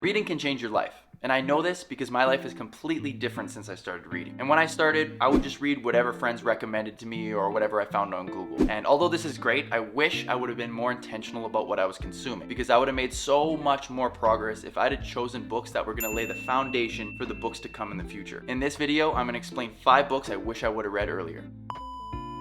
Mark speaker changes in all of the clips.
Speaker 1: Reading can change your life. And I know this because my life is completely different since I started reading. And when I started, I would just read whatever friends recommended to me or whatever I found on Google. And although this is great, I wish I would have been more intentional about what I was consuming, because I would have made so much more progress if I'd have chosen books that were gonna lay the foundation for the books to come in the future. In this video, I'm gonna explain 5 books I wish I would have read earlier.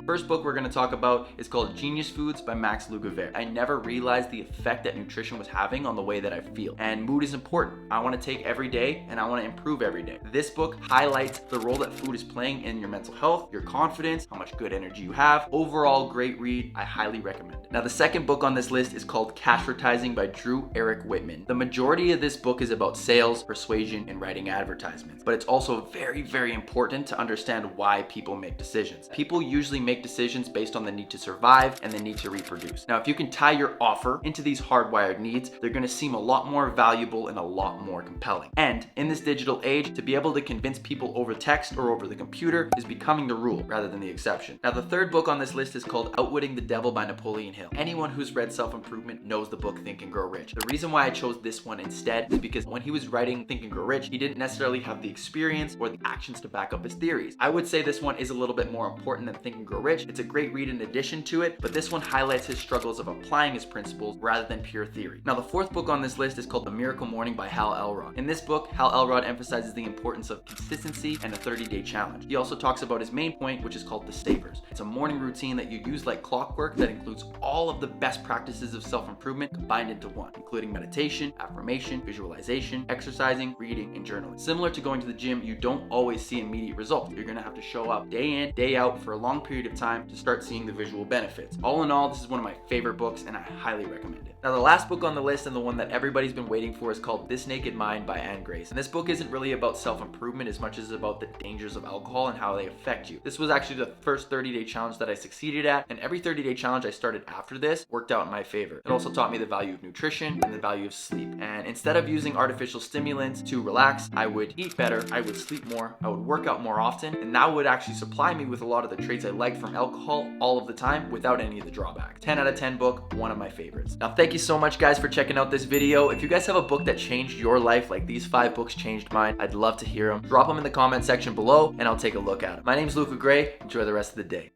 Speaker 1: First book we're going to talk about is called Genius Foods by Max Luka. I never realized the effect that nutrition was having on the way that I feel. And mood is important. I want to take every day and I want to improve every day. This book highlights the role that food is playing in your mental health, your confidence, how much good energy you have. Overall, great read. I highly recommend it. Now, the second book on this list is called Cashvertising by Drew Eric Whitman. The majority of this book is about sales, persuasion, and writing advertisements. But it's also very, very important to understand why people make decisions. People usually make decisions based on the need to survive and the need to reproduce. Now, if you can tie your offer into these hardwired needs, they're going to seem a lot more valuable and a lot more compelling. And in this digital age, to be able to convince people over text or over the computer is becoming the rule rather than the exception. Now, the third book on this list is called Outwitting the Devil by Napoleon Hill. Anyone who's read Self-Improvement knows the book Think and Grow Rich. The reason why I chose this one instead is because when he was writing Think and Grow Rich, he didn't necessarily have the experience or the actions to back up his theories. I would say this one is a little bit more important than Think and Grow Rich. It's a great read in addition to it, but this one highlights his struggles of applying his principles rather than pure theory. Now, the fourth book on this list is called The Miracle Morning by Hal Elrod. In this book, Hal Elrod emphasizes the importance of consistency and a 30-day challenge. He also talks about his main point, which is called the Stavers. It's a morning routine that you use like clockwork that includes all of the best practices of self-improvement combined into one, including meditation, affirmation, visualization, exercising, reading, and journaling. Similar to going to the gym, you don't always see immediate results. You're gonna have to show up day in, day out for a long period of time to start seeing the visual benefits. All in all, this is one of my favorite books and I highly recommend it. Now, the last book on the list and the one that everybody's been waiting for is called This Naked Mind by Anne Grace. And this book isn't really about self-improvement as much as about the dangers of alcohol and how they affect you. This was actually the first 30-day challenge that I succeeded at, and every 30-day challenge I started after this worked out in my favor. It also taught me the value of nutrition and the value of sleep. And instead of using artificial stimulants to relax, I would eat better, I would sleep more, I would work out more often, and that would actually supply me with a lot of the traits I liked from alcohol all of the time without any of the drawbacks. 10 out of 10 book, one of my favorites. Now, thank you so much, guys, for checking out this video. If you guys have a book that changed your life like these 5 books changed mine, I'd love to hear them. Drop them in the comment section below and I'll take a look at them. My name's Luka Gray. Enjoy the rest of the day.